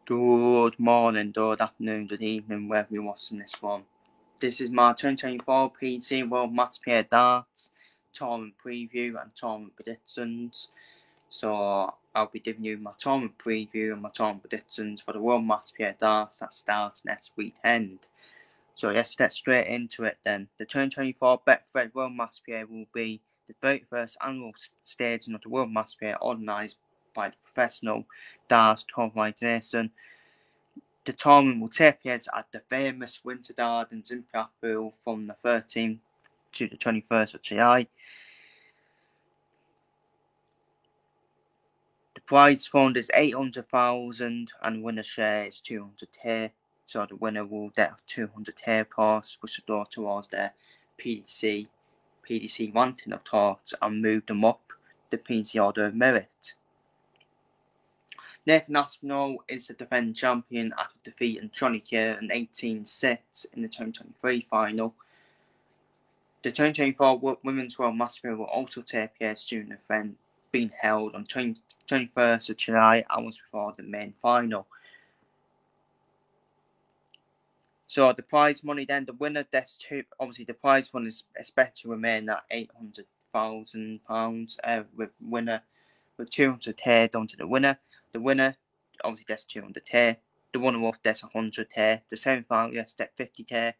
Good morning, good afternoon, good evening, wherever you're watching this one. This is my 2024 PC World Match Play Darts tournament preview and tournament predictions. So I'll be giving you my tournament preview and my tournament predictions for the World Match Play Darts that starts next weekend. So let's get straight into it then. The 2024 Betfred World Match Play will be the 31st annual staging of the World Match Play organised by the Professional Darts Organisation. The tournament will take place at the famous Winter Gardens in Blackpool from the 13th to the 21st of July. The prize fund is 800,000 and the winner's share is 200k. So the winner will get 200k costs, which will go towards their PDC ranking of course and move them up the PDC order of merit. Nathan Aspinall is the defending champion after defeating Johnny Kerr in 18 sets in the 2023 final. The 2024 Women's World Match Play will also take place during the event being held on 21st of July, hours before the main final. So the prize money then, the winner gets obviously the prize fund is expected to remain at £800,000, with 200k down to the winner. The winner obviously gets 200k, the runner-up gets 100k, the semi-finalist gets 50k,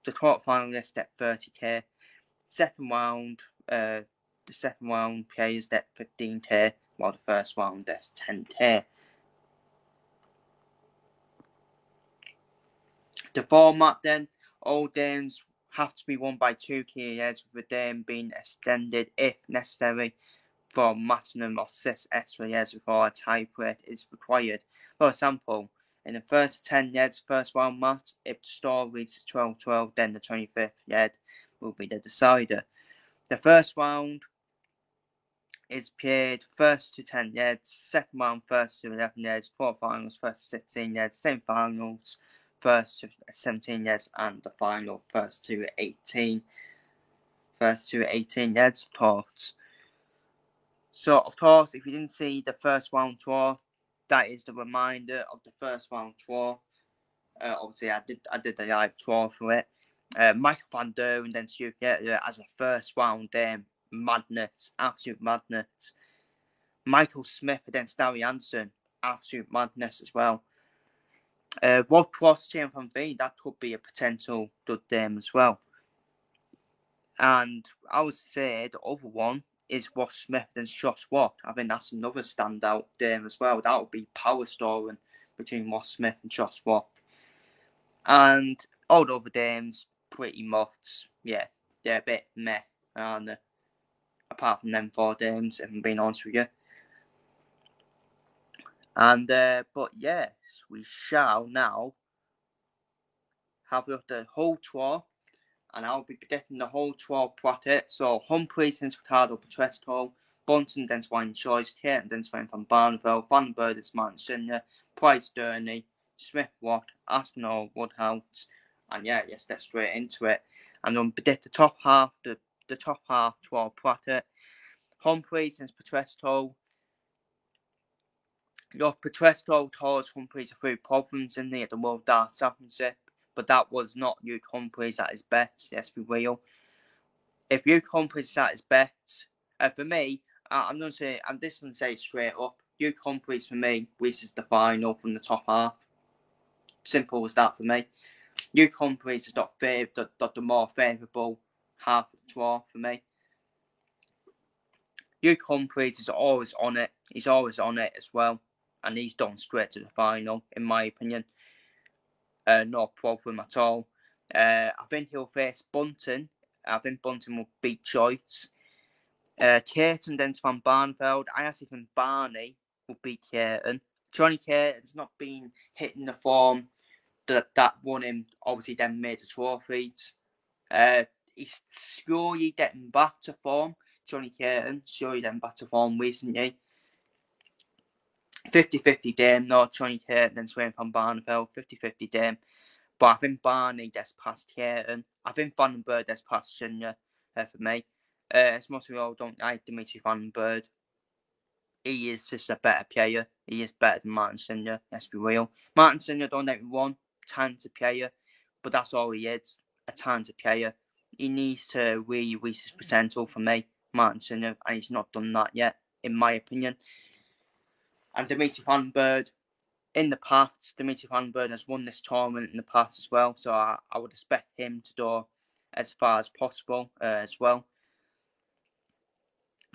the quarter-finalist gets 30k, second round players get 15k, while the first round gets 10k. The format then, all games have to be won by 2 key heads, with the game being extended if necessary for a maximum of 6 extra years before a tiebreak is required. For example, in the first 10 years first round match, if the score reaches 12-12, then the 25th yard will be the decider. The first round is played first to 10 yards, second round first to 11 yards, quarterfinals first to 16 yards, semi-finals first to 17 yards, and the final first to 18 yards courts. So, of course, if you didn't see the first round draw, that is the reminder of the first round draw. Obviously, I did the live draw for it. Michael van der and then Stuart Getler as a first round madness, absolute madness. Michael Smith against Gary Hansen, absolute madness as well. Rod Cross, Chain Van Veen, that could be a potential good game as well. And I would say the other one is Ross Smith and Josh Watt. I think that's another standout game as well. That would be power storing between Ross Smith and Josh Watt. And all the other games, pretty much, yeah, they're a bit meh, and apart from them 4 games, if I'm being honest with you. And but yes, we shall now have a look at the whole tour, and I'll be predicting the whole tour bracket. So Humphries against Ricardo Petresco, Bunton against Wayne Choice, Caton against Sven van Barneveld, Van Bird against Martin Schindler, Price Durney, Smith Watt, Aspinall, Woodhouse, and yeah, let's get straight into it. And I'm predict the top half tour bracket. Humphries against Petresco. Petresco caused Humphries a few problems in the World Darts Championship, but that was not Luke Humphries at his best, let's be real. If Luke Humphries is at his best, for me, I'm just going to say it straight up, Luke Humphries for me reaches the final from the top half. Simple as that for me. Luke Humphries is the more favourable half of the draw for me. Luke Humphries is always on it. He's always on it as well. And he's done straight to the final, in my opinion. No problem at all. I think he'll face Bunton. I think Bunton will beat Choice. Caton against Van Barneveld. I actually think Barney will beat Caton. Johnny Caton's not been hitting the form that won him, obviously, then major trophies. He's slowly getting back to form. Johnny Caton, slowly getting back to form recently. 50-50 game, no Johnny Caton and Swain van Barneveld, 50-50 game. But I think Barney gets past Caton. I think Vandenberg gets past Schindler for me. As most of you all don't like Dimitri Vandenberg. he is just a better player. He is better than Martin Senior, let's be real. Martin Senior, don't get me wrong, talented player, but that's all he is, a talented player. He needs to really reach his potential for me, Martin Senior, and he's not done that yet, in my opinion. And Dimitri Van Berg, in the past, Dimitri Van Berg has won this tournament in the past as well, so I would expect him to go as far as possible as well.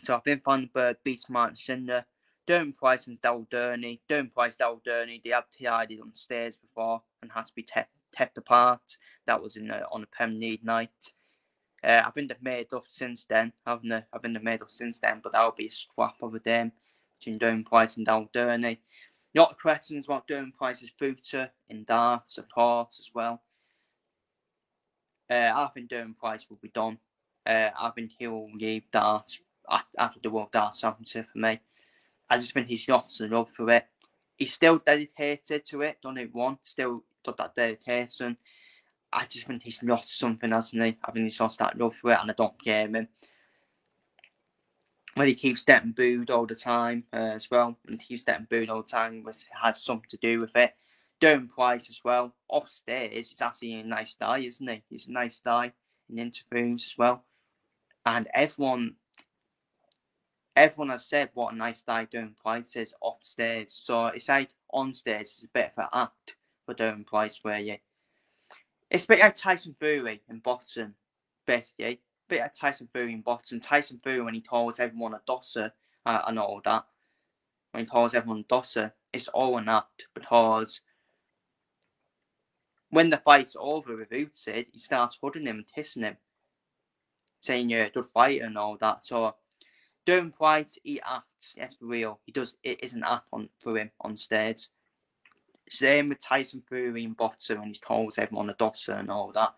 So I think Van Berg beats Martin Senior. Derwent Price and Daryl Gurney. Derwent Price, Daryl Gurney, they have TI'd on stage before and had to be kept apart. That was on a Premier League night. I think they've made up since then. I think they've made up since then, but that'll be a scrap of a game between Derwent Price and Daryl Gurney. Not questions about Derwent Price's future in darts, of course, as well. I think Derwent Price will be done. I think he'll leave darts after the World Darts Championship for me. I just think he's lost enough for it. He's still dedicated to it, don't get me wrong, still got that dedication. I just think he's lost something, hasn't he? I think he's lost that love for it, and I don't blame him. When he keeps getting booed all the time as well, and he keeps getting booed all the time, which has something to do with it. Derwent Price as well, upstairs, he's actually a nice guy, isn't he? He's a nice guy in interviews as well. And everyone has said what a nice guy Derwent Price is upstairs. So it's like on stage, it's a bit of an act for Derwent Price, where it's a bit like Tyson Fury in boxing, basically. A bit like Tyson Fury in boxing. Tyson Fury, when he calls everyone a dosser and all that, when he calls everyone a dosser, it's all an act, because when the fight's over with Usyk, he starts hugging him and kissing him, saying you're a good fighter and all that. So Derwent Price, he acts, let's be real. It is an act for him on stage. Same with Tyson Fury in boxing when he calls everyone a dosser and all that.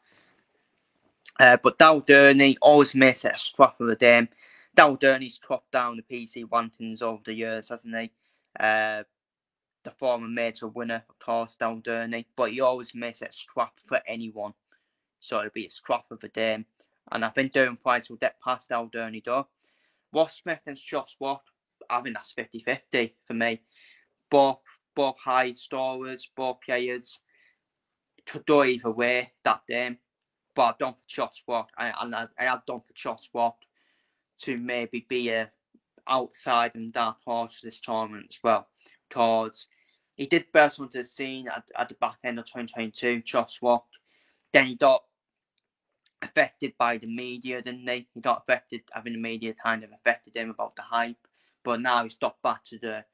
But Daryl Gurney always makes it a scrap of a game. Daryl Gurney's chopped down the PC rankings over the years, hasn't he? The former major winner, of course, Daryl Gurney, but he always makes it a scrap for anyone. So it'll be a scrap of a game. And I think Derwent Price will get past Daryl Gurney though. Ross Smith and Josh Watt, I think that's 50-50 for me. Both high scorers, both players. Could go either way that game. But I've done for Josh Watt. I have done for Josh Watt to maybe be a outside and dark horse for this tournament as well. Because he did burst onto the scene at the back end of 2022, Josh Watt. Then he got affected by the media, didn't he? He got affected, having the media kind of affected him about the hype. But now he's got back to the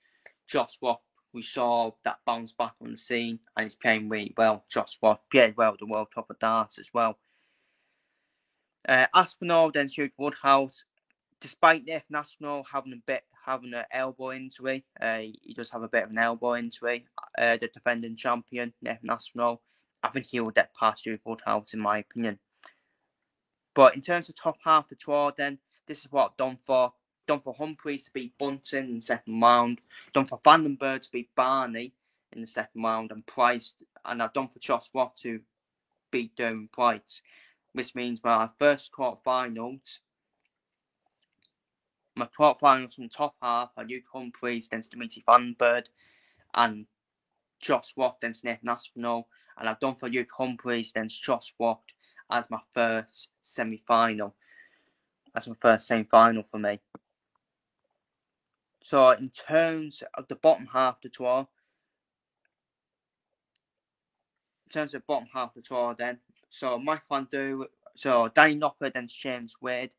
Josh Watt we saw that bounce back on the scene, and he's playing really well. Josh Watt played well at the World Cup of Darts as well. Aspinall then Stuart Woodhouse. Despite Nathan Aspinall having an elbow injury, he does have a bit of an elbow injury. The defending champion Nathan Aspinall, I think he will get past Stuart Woodhouse in my opinion. But in terms of top half of the draw, then this is what I've done for. Done for Humphries to beat Bunting in the second round. Done for Vandenberg to beat Barney in the second round, and Price. And I've done for Josh Watt to beat Derwent Price, which means my first quarterfinals. My quarterfinals from the top half are Luke Humphries against Dimitri Van Berg and Josh Watt against Nathan Aspinall. And I've done for Luke Humphries against Josh Watt as my first semi-final. That's my first semi-final for me. So in terms of the bottom half of the draw, then, so Mike Van Der, so Danny Noppert against James Wade.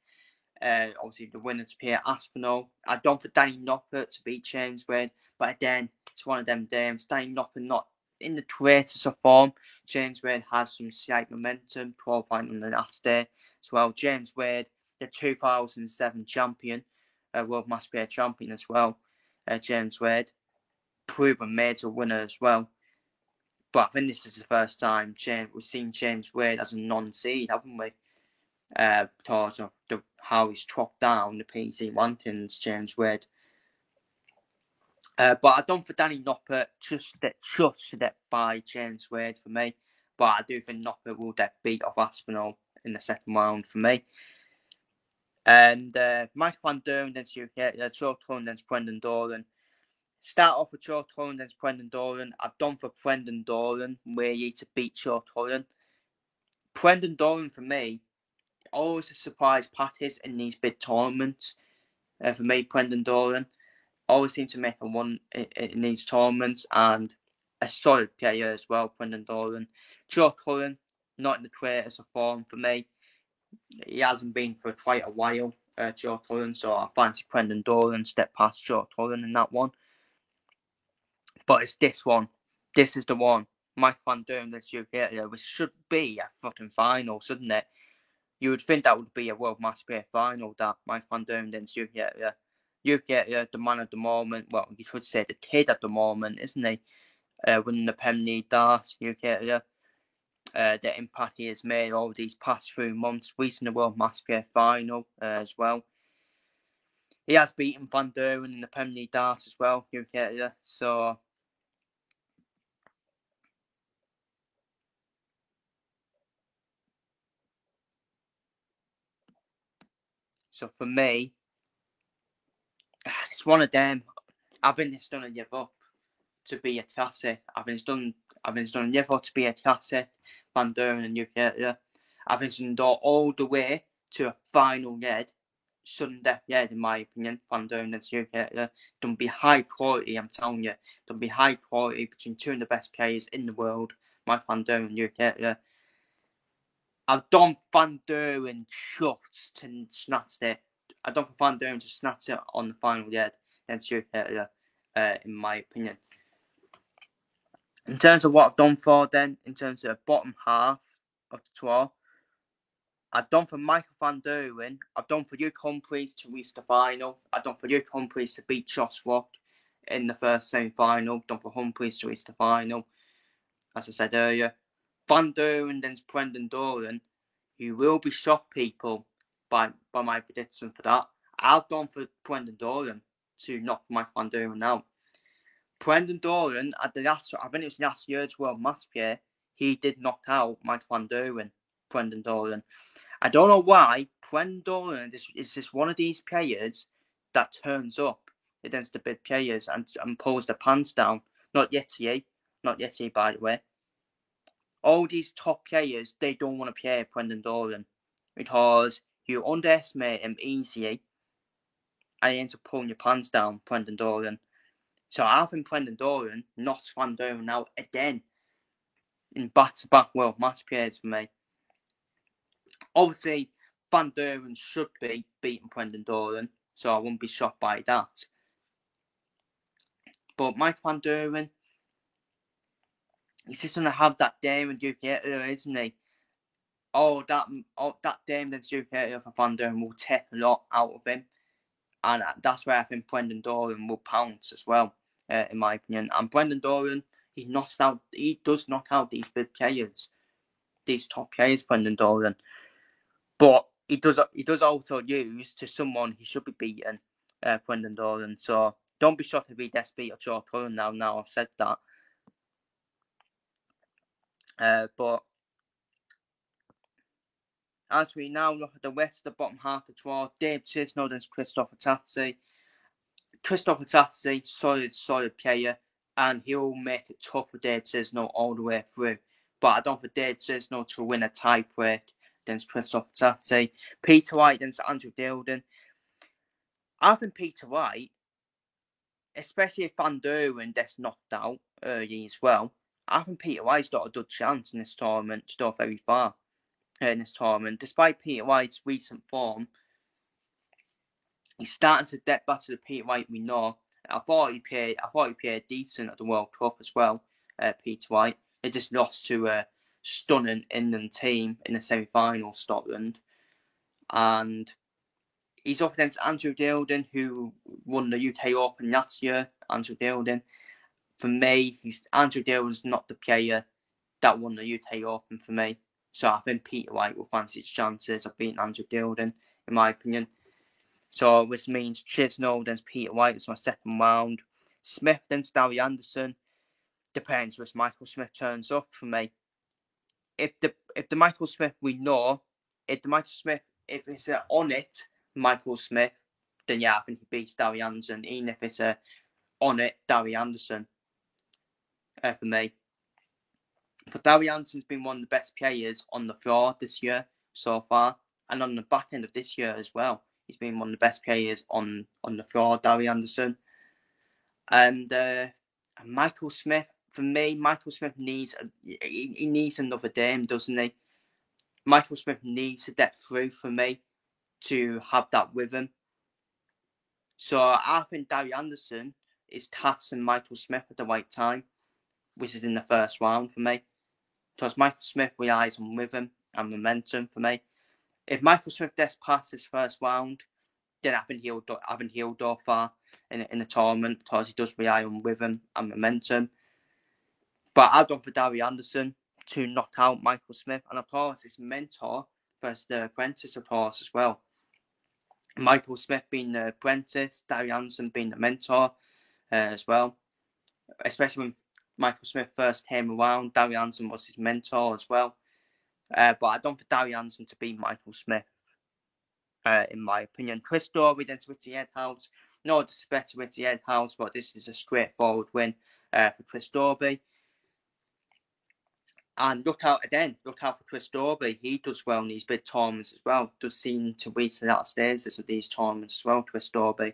Obviously the winner to Pierre Aspinall. I've done for Danny Noppert to beat James Wade, but again, it's one of them games. Danny Noppert not in the greatest of form. James Wade has some slight momentum, qualifying on the last day as well. James Wade, the 2007 champion, World Match Play champion as well. James Wade, proven major winner as well. But I think this is the first time we've seen James Wade as a non-seed, haven't we? Because of how he's chopped down the PC rankings, James Wade. But I've done for Danny Noppert just to get by James Wade for me. But I do think Noppert will get beat off Aspinall in the second round for me. And Michael van Duren against UK, Joe Cullen against Brendan Doran. Start off with Joe Cullen against Brendan Doran. I've done for Brendan Doran where you to beat Joe Cullen. Brendan Doran for me, always a surprise parties in these big tournaments. For me, Brendan Doran always seems to make a one in these tournaments, and a solid player as well, Brendan Doran. Joe Cullen, not in the greatest of form for me. He hasn't been for quite a while, Joe Cullen, so I fancy Brendan Doran step past Joe Cullen in that one. But it's this one. This is the one. Mike Van Duren this UK, which should be a fucking final, shouldn't it? You would think that would be a World Match Play final, that Mike Van Duren against UK. UK, the man of the moment, well, you could say the kid at the moment, isn't he? Winning the Premier League darts, UK. The impact he has made over these past few months, reaching the World Match Play final as well. He has beaten Van Duren in the Premier League darts as well, UK. So for me, it's one of them. I think it's done a live up to be a classic. I think it's done a live up to be a classic. Van Duren and UK. I think it's done all the way to a final yet. Sudden death yet, in my opinion. Van Duren and UK. Don't be high quality. I'm telling you, don't be high quality between two of the best players in the world. My Van Duren and UK. I've done Van Duren shots to snatch it. I don't think Van Duren to snatch it on the final yet against UK, in my opinion. In terms of what I've done for then, in terms of the bottom half of the tour, I've done for Michael Van Duren, I've done for Luke Humphries to reach the final, I've done for Luke Humphries to beat Josh Rock in the first semi-final, done for Humphries to reach the final, as I said earlier. Van Duren then Brendan Doran, you will be shocked, people, by my prediction for that. I've done for Brendan Doran to knock Mike Van Duren out. Brendan Doran, at the last, I think it was last year's World Match Play, he did knock out Mike Van Duren, Brendan Doran. I don't know why. Brendan Doran is just one of these players that turns up against the big players and pulls the pants down. Not Yeti, by the way. All these top players, they don't want to play Brendan Doran because you underestimate him easily and he ends up pulling your pants down, Brendan Doran. So I think Brendan Doran knocks Van Duren out again in back-to-back World Match Plays for me. Obviously, Van Duren should be beating Brendan Doran, so I wouldn't be shocked by that. But Mike Van Duren, he's just going to have that Damon Ducator, isn't he? That Damon Ducator for Van Duren will take a lot out of him. And that's where I think Brendan Doran will pounce as well, in my opinion. And Brendan Doran, he does knock out these big players, these top players, Brendan Doran. But he does also use to someone he should be beating, Brendan Doran. So don't be shocked if he gets beat at Joe Cullen now I've said that. But as we now look at the rest of the bottom half of the tour, Dave Chisnall against Christopher Tatsi. Christopher Tatsi, solid player, and he'll make it tough for Dave Chisnall all the way through. But I don't think Dave Chisnall to win a tie break against Christopher Tatsi. Peter White against Andrew Gilden. I think Peter White, especially if Van Duren gets knocked out early as well, I think Peter White's got a good chance in this tournament to go very far in this tournament. Despite Peter White's recent form, he's starting to get back to the Peter White we know. I thought he played decent at the World Cup as well, Peter White. He just lost to a stunning England team in the semi-final, Scotland. And he's up against Andrew Gilden, who won the UK Open last year. Andrew Gilden. For me, Andrew Gilden's not the player that won the UK Open for me. So I think Peter White will fancy his chances of beating Andrew Gilden, in my opinion. So which means Chisnall against Peter White is my second round. Smith against Gary Anderson. Depends which Michael Smith turns up for me. If the Michael Smith we know, if it's on it, Michael Smith, then yeah, I think he beats Darby Anderson, even if it's on it Darby Anderson for me. But Darby Anderson's been one of the best players on the floor this year so far, and on the back end of this year as well. He's been one of the best players on the floor, Darby Anderson. And Michael Smith, for me, Michael Smith needs he needs another Dame, doesn't he? Michael Smith needs to get through for me to have that with him. So I think Darby Anderson is taxing Michael Smith at the right time, which is in the first round for me. Because Michael Smith relies on rhythm and momentum for me. If Michael Smith gets past this first round, then I think he'll go far in the tournament because he does rely on rhythm and momentum. But I've gone for Darby Anderson to knock out Michael Smith, and of course it's mentor versus the apprentice, of course, as well. Michael Smith being the apprentice, Darby Anderson being the mentor as well. Especially when Michael Smith first came around, Darby Anderson was his mentor as well. But I don't for Darby Anderson to beat Michael Smith, in my opinion. Chris Dorby against Richie Edhouse. No disrespect to Richie Edhouse, but this is a straightforward win for Chris Dorby. And look out for Chris Dorby. He does well in these big tournaments as well. Does seem to reach the latter stages of these tournaments as well, Chris Dorby.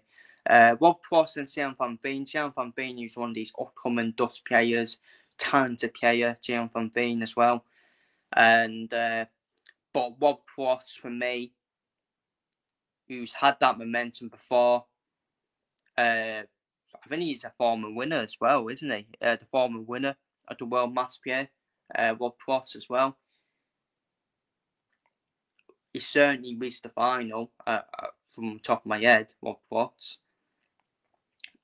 Rob Cross and Gian Van Veen. Gian Van Veen is one of these upcoming Dutch players. Talented player, Gian Van Veen as well. And but Rob Cross, for me, who's had that momentum before, I think he's a former winner as well, isn't he? The former winner of the World Match Play. Rob Cross as well. He certainly reached the final from the top of my head, Rob Cross.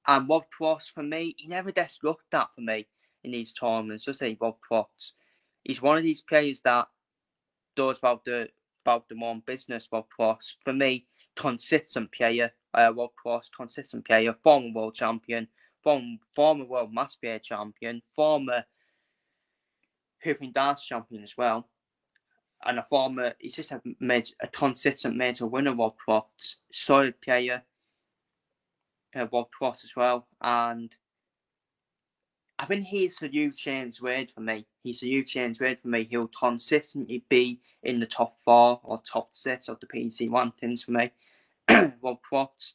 And Rob Cross, for me, he never gets looked at for me in these tournaments, does he, Rob Cross? He's one of these players that does about the own business, Rob Cross. For me, consistent player, Rob Cross, consistent player, former world champion, former world mass player champion, former hooping dance champion as well, and he's just a consistent major winner, Rob Cross. Solid player, Rob Cross as well, and I think he's the new James Wade for me. He'll consistently be in the top 4 or top 6 of the PC rankings for me, Rob Cross.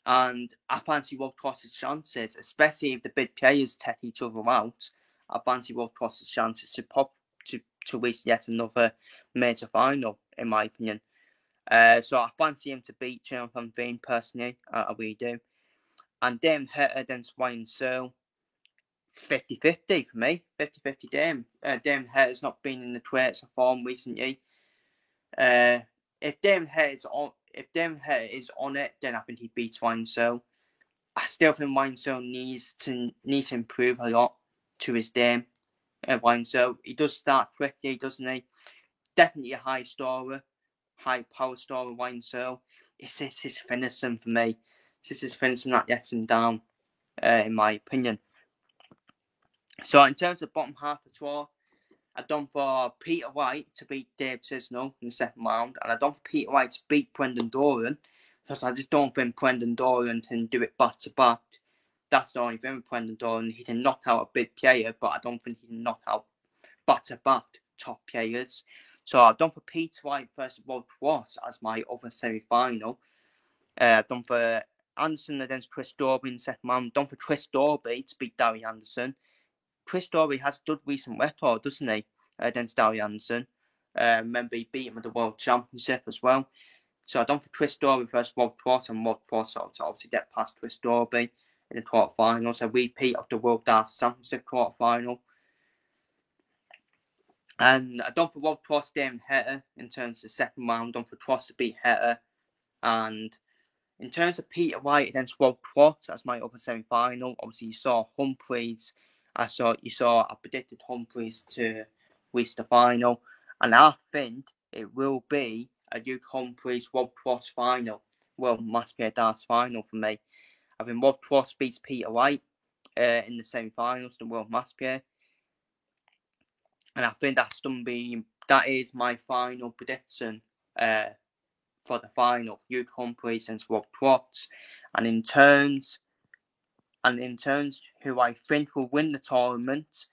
And I fancy Rob Cross's chances, especially if the big players take each other out. I fancy Rob Cross's chances to reach yet another major final, in my opinion. So I fancy him to beat Gian Van Veen personally. I really do. And Dame Heta against Ryan Searle, 50-50 for me. 50-50 Dame. Dame Heta's not been in the greatest of form recently. If Dame Heta is on it, then I think he beats Ryan Searle. I still think Ryan Searle needs to improve a lot to his Dame. Ryan Searle, he does start quickly, doesn't he? Definitely a high power scorer, Ryan Searle. It's just his finishing for me. It's just his finishing that gets him down, in my opinion. So in terms of bottom half of the tour, I've done for Peter White to beat Dave Cisnell in the second round, and I've done for Peter White to beat Brendan Doran, because I just don't think Brendan Doran can do it back to back. That's the only thing with Brendan Doran. He can knock out a big player, but I don't think he can knock out back to back top players. So I've done for Peter White versus Rob Cross as my other semi-final. I've done for Anderson against Chris Dorby in the second round. I've done for Chris Dorby to beat Darby Anderson. Chris Dorby has a good recent record, doesn't he, against Darby Anderson? Remember, he beat him at the World Championship as well. So I've done for Chris Dorby versus Rob Cross, and Rob Cross to obviously get past Chris Dorby in the quarterfinals. A repeat of the World Darts Championship quarterfinal. And I've done for Rob Cross, Dame Heta in terms of the second round. I've done for Cross to beat Heta. And in terms of Peter White against Rob Cross, that's my other semi-final. Obviously, you saw Humphreys. I predicted Humphreys to reach the final, and I think it will be a Luke Humphreys Rob Cross final. Well, Match Play Darts final for me. I think Rob Cross beats Peter White in the semi-finals, the World Match Play, and I think that is my final prediction for the final. Luke Humphries and Rob Watts. And in terms who I think will win the tournament,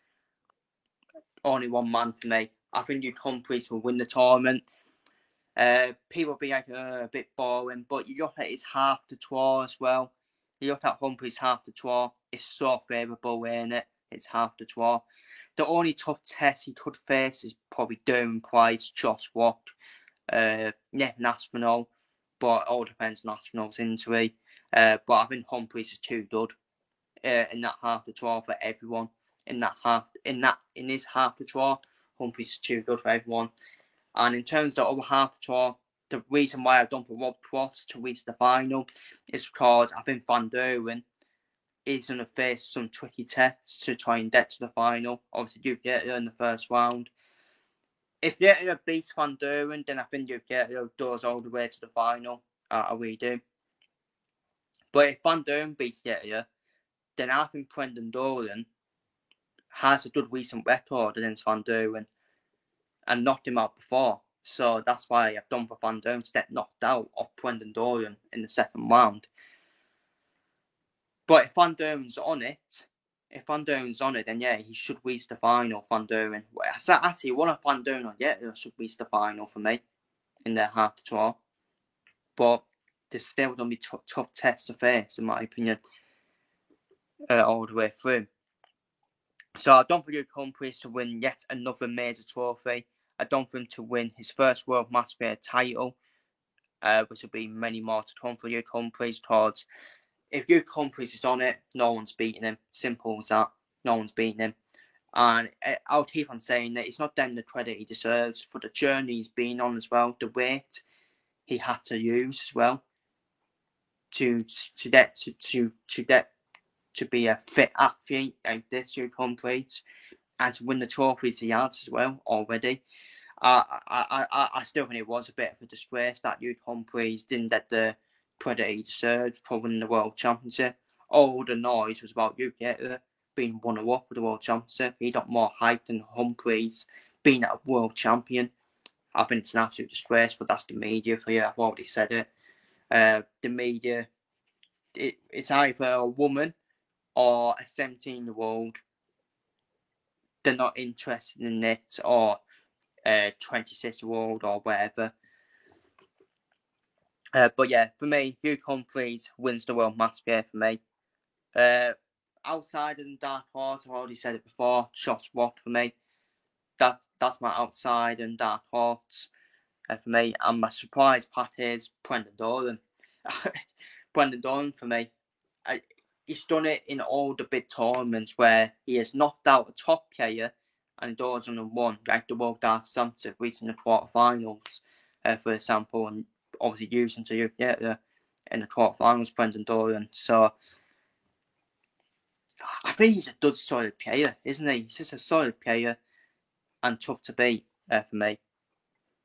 only one man for me. I think Luke Humphries will win the tournament. People be like, a bit boring, but you look at his half the tour as well. You look at Humphries' half the tour, it's so favourable, isn't it? It's half the tour. The only tough test he could face is probably Durham Price, Josh Watt, Nathan Aspinall, but it all depends on Aspinall's injury. But I think Humphries is too good in that half the tour for everyone. In his half the tour, Humphries is too good for everyone. And in terms of the other half the tour, the reason why I've done for Rob Cross to reach the final is because I think Van Duren is going to face some tricky tests to try and get to the final. Obviously, you get it in the first round. If Yetter beats Van Duren, then I think you get does all the way to the final. I really do. But if Van Duren beats Yetter, then I think Brendan Doran has a good recent record against Van Duren and knocked him out before. So that's why I've done for Van Duren to get knocked out of Brendan Doran in the second round. But if Van Duren's on it, then yeah, he should reach the final, Van Duren. Actually, one of Van Duren or Yetter should reach the final for me in their half the tour. But there's still going to be tough tests to face, in my opinion, all the way through. So I don't think Luke Humphries to win yet another major trophy. I don't think him to win his first World Match Play title, which will be many more to come for Luke Humphries, because if Luke Humphries is on it, no one's beating him. Simple as that. No one's beating him. And I'll keep on saying that it's not getting the credit he deserves for the journey he's been on as well, the weight he had to use as well to be a fit athlete like this, Luke Humphries, and to win the trophies he has as well already. I still think it was a bit of a disgrace that Luke Humphries didn't get the credit he deserved for winning the World Championship. All the noise was about Luke Yetter being runner-up with the World Championship. He got more hype than Humphries being a World Champion. I think it's an absolute disgrace, but that's the media for you. I've already said it. The media, it's either a woman or a 17-year-old. They're not interested in it, or a 26-year-old or whatever. But yeah, for me, Luke Humphries wins the World Match Play for me. Outside of the dark horse, I've already said it before, Josh Watt for me. That's my outside and dark horse for me. And my surprise pack is Brendan Doran. Brendan Doran for me. He's done it in all the big tournaments where he has knocked out a top player and Doran's won, like the World Darts Championship, reaching the quarterfinals, for example, and obviously using to get in the quarterfinals, Brendan Doran. So I think he's a good, solid player, isn't he? He's just a solid player and tough to beat for me.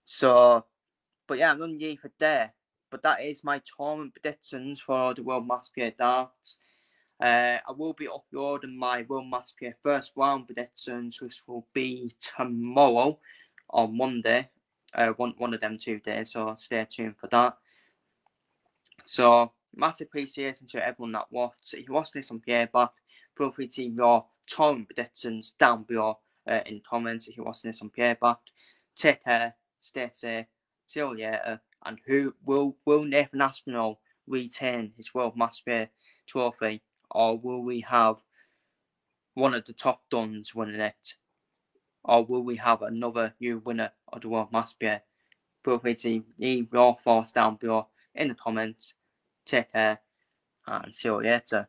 So, but yeah, I'm not yet for there. But that is my tournament predictions for the World Match Play Darts. I will be uploading my World Match Play first round predictions, which will be tomorrow or Monday. One of them 2 days, so stay tuned for that. So, massive appreciation to everyone that watched. If you watched this on playback, feel free to leave your tournament predictions down below in comments if you're watching this on playback. Take care, stay safe, see you later, and who will Nathan Aspinall retain his World Match Play trophy, or will we have one of the top duns winning it, or will we have another new winner of the World Match Play? Feel free to leave your thoughts down below in the comments. Take care and see you later.